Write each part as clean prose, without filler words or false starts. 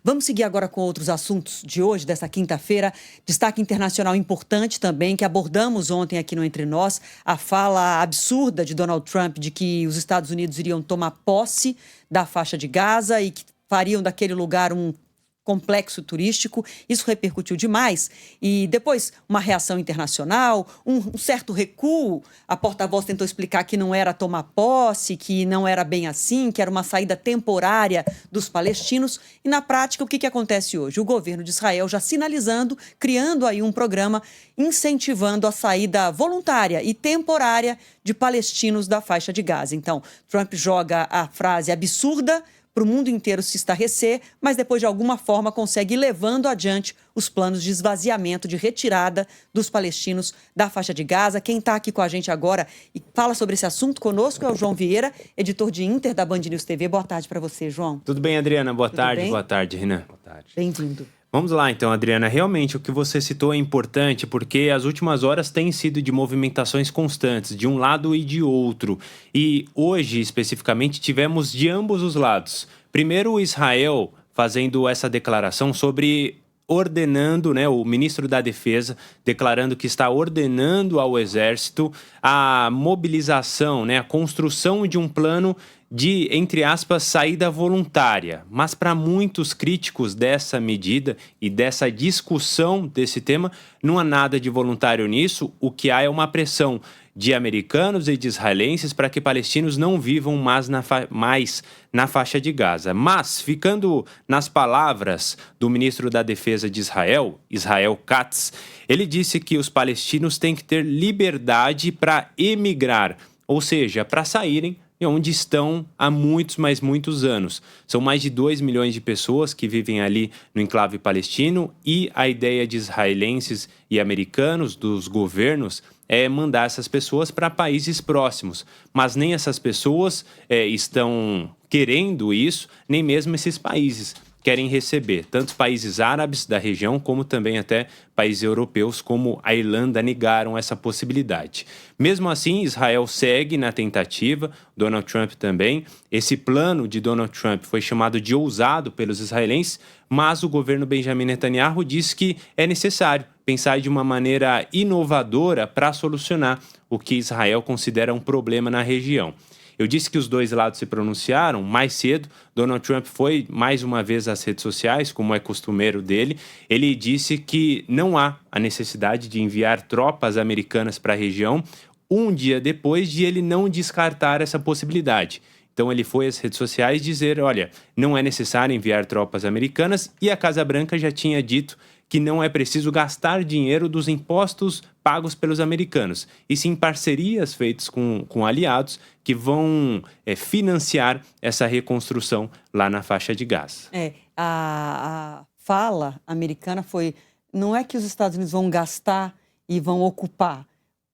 Vamos seguir agora com outros assuntos de hoje, dessa quinta-feira. Destaque internacional importante também, que abordamos ontem aqui no Entre Nós, a fala absurda de Donald Trump de que os Estados Unidos iriam tomar posse da faixa de Gaza e que fariam daquele lugar um complexo turístico. Isso repercutiu demais. E depois, uma reação internacional, um certo recuo. A porta-voz tentou explicar que não era tomar posse, que não era bem assim, que era uma saída temporária dos palestinos. E, na prática, o que acontece hoje? O governo de Israel já sinalizando, criando aí um programa incentivando a saída voluntária e temporária de palestinos da faixa de Gaza. Então, Trump joga a frase absurda para o mundo inteiro se estarrecer, mas depois, de alguma forma, consegue ir levando adiante os planos de esvaziamento, de retirada dos palestinos da faixa de Gaza. Quem está aqui com a gente agora e fala sobre esse assunto conosco é o João Vieira, editor de Inter da Band News TV. Boa tarde para você, João. Tudo bem, Adriana? Boa tarde. Bem? Boa tarde, Renan. Boa tarde. Bem-vindo. Vamos lá, então, Adriana. Realmente, o que você citou é importante porque as últimas horas têm sido de movimentações constantes, de um lado e de outro. E hoje, especificamente, tivemos de ambos os lados. Primeiro, Israel fazendo essa declaração sobre ordenando, o ministro da Defesa declarando que está ordenando ao Exército a mobilização, a construção de um plano de, entre aspas, saída voluntária. Mas para muitos críticos dessa medida e dessa discussão desse tema, não há nada de voluntário nisso. O que há é uma pressão de americanos e de israelenses para que palestinos não vivam mais na faixa de Gaza. Mas, ficando nas palavras do ministro da Defesa de Israel, Israel Katz, ele disse que os palestinos têm que ter liberdade para emigrar, ou seja, para saírem onde estão há muitos anos. São mais de 2 milhões de pessoas que vivem ali no enclave palestino e a ideia de israelenses e americanos, dos governos, é mandar essas pessoas para países próximos. Mas nem essas pessoas estão querendo isso, nem mesmo esses países querem receber. Tanto países árabes da região, como também até países europeus, como a Irlanda, negaram essa possibilidade. Mesmo assim, Israel segue na tentativa, Donald Trump também. Esse plano de Donald Trump foi chamado de ousado pelos israelenses, mas o governo Benjamin Netanyahu diz que é necessário pensar de uma maneira inovadora para solucionar o que Israel considera um problema na região. Eu disse que os dois lados se pronunciaram mais cedo. Donald Trump foi mais uma vez às redes sociais, como é costumeiro dele. Ele disse que não há a necessidade de enviar tropas americanas para a região um dia depois de ele não descartar essa possibilidade. Então ele foi às redes sociais dizer, olha, não é necessário enviar tropas americanas, e a Casa Branca já tinha dito que não é preciso gastar dinheiro dos impostos pagos pelos americanos, e sim parcerias feitas com aliados que vão financiar essa reconstrução lá na faixa de Gaza. A fala americana foi, não é que os Estados Unidos vão gastar e vão ocupar.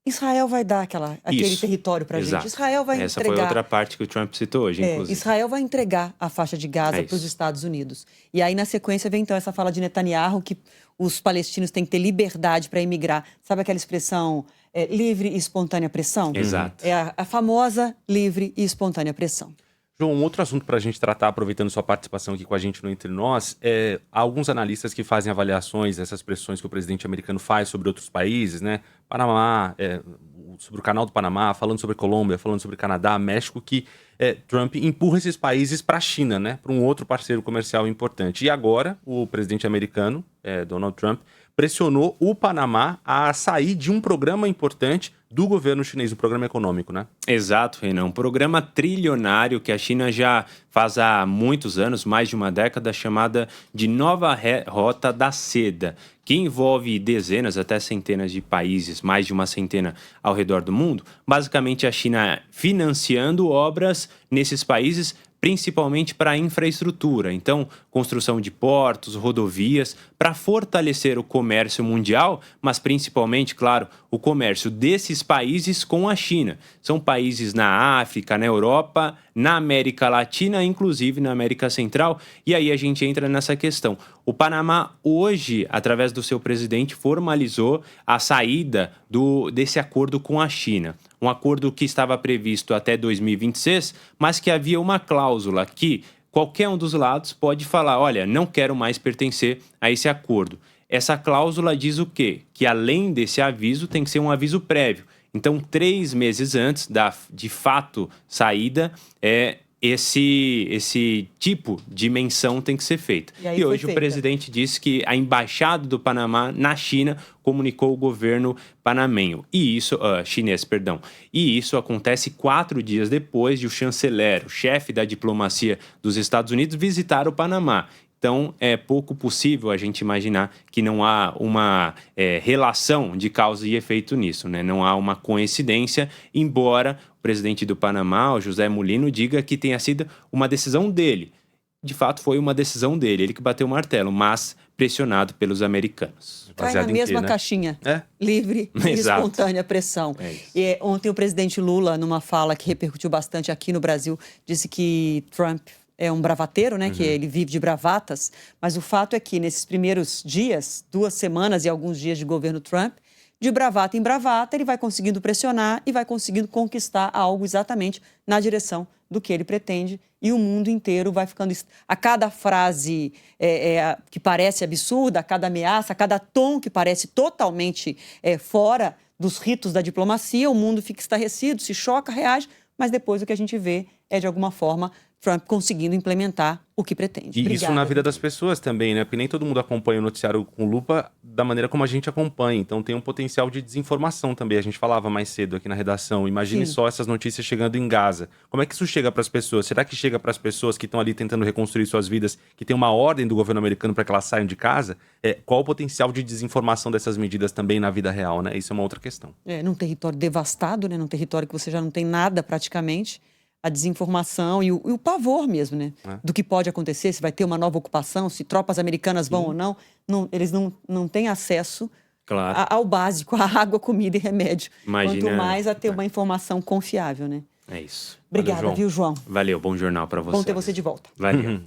Israel vai dar aquele território para a gente. Israel vai Essa entregar. Foi outra parte que o Trump citou hoje, inclusive. Israel vai entregar a faixa de Gaza para os Estados Unidos. E aí, na sequência, vem então essa fala de Netanyahu que os palestinos têm que ter liberdade para emigrar. Sabe aquela expressão livre e espontânea pressão? Exato. É a famosa livre e espontânea pressão. João, um outro assunto para a gente tratar, aproveitando sua participação aqui com a gente no Entre Nós, há alguns analistas que fazem avaliações dessas pressões que o presidente americano faz sobre outros países, Panamá, sobre o canal do Panamá, falando sobre Colômbia, falando sobre Canadá, México, que Trump empurra esses países para a China, para um outro parceiro comercial importante. E agora, o presidente americano, Donald Trump, pressionou o Panamá a sair de um programa importante do governo chinês, um programa econômico, Exato, Renan. Um programa trilionário que a China já faz há muitos anos, mais de uma década, chamada de Nova Rota da Seda, que envolve dezenas até centenas de países, mais de uma centena ao redor do mundo. Basicamente, a China financiando obras nesses países, principalmente para a infraestrutura. Então, construção de portos, rodovias, para fortalecer o comércio mundial, mas principalmente, claro, o comércio desses países com a China. São países na África, na Europa, na América Latina, inclusive na América Central. E aí a gente entra nessa questão. O Panamá hoje, através do seu presidente, formalizou a saída desse acordo com a China. Um acordo que estava previsto até 2026, mas que havia uma cláusula que qualquer um dos lados pode falar, olha, não quero mais pertencer a esse acordo. Essa cláusula diz o quê? Que além desse aviso, tem que ser um aviso prévio. Então, 3 meses antes da, de fato, saída, esse tipo de menção tem que ser feita. E hoje o presidente disse que a embaixada do Panamá na China comunicou o governo panamenho. E isso, chinês, perdão. E isso acontece 4 dias depois de o chanceler, o chefe da diplomacia dos Estados Unidos, visitar o Panamá. Então, é pouco possível a gente imaginar que não há uma relação de causa e efeito nisso, né? Não há uma coincidência, embora o presidente do Panamá, o José Mulino, diga que tenha sido uma decisão dele. De fato, foi uma decisão dele, ele que bateu o martelo, mas pressionado pelos americanos. Cai na mesma caixinha, livre e espontânea pressão. E ontem o presidente Lula, numa fala que repercutiu bastante aqui no Brasil, disse que Trump é um bravateiro, né? Que ele vive de bravatas. Mas o fato é que nesses primeiros dias, 2 semanas e alguns dias de governo Trump, de bravata em bravata, ele vai conseguindo pressionar e vai conseguindo conquistar algo exatamente na direção do que ele pretende. E o mundo inteiro vai ficando... A cada frase que parece absurda, a cada ameaça, a cada tom que parece totalmente fora dos ritos da diplomacia, o mundo fica estarrecido, se choca, reage, mas depois o que a gente vê é, de alguma forma, Trump conseguindo implementar o que pretende. E isso na vida das pessoas também, né? Porque nem todo mundo acompanha o noticiário com lupa da maneira como a gente acompanha. Então tem um potencial de desinformação também. A gente falava mais cedo aqui na redação. Imagine só essas notícias chegando em Gaza. Como é que isso chega para as pessoas? Será que chega para as pessoas que estão ali tentando reconstruir suas vidas, que tem uma ordem do governo americano para que elas saiam de casa? Qual o potencial de desinformação dessas medidas também na vida real, né? Isso é uma outra questão. Num território devastado, né? Num território que você já não tem nada praticamente. A desinformação e o pavor mesmo, né? Do que pode acontecer, se vai ter uma nova ocupação, se tropas americanas vão ou não. Eles não têm acesso ao básico, à água, comida e remédio. Quanto mais a ter uma informação confiável, né? É isso. Obrigada, Valeu, viu, João? Valeu, bom jornal para você. Bom ter você de volta. Valeu.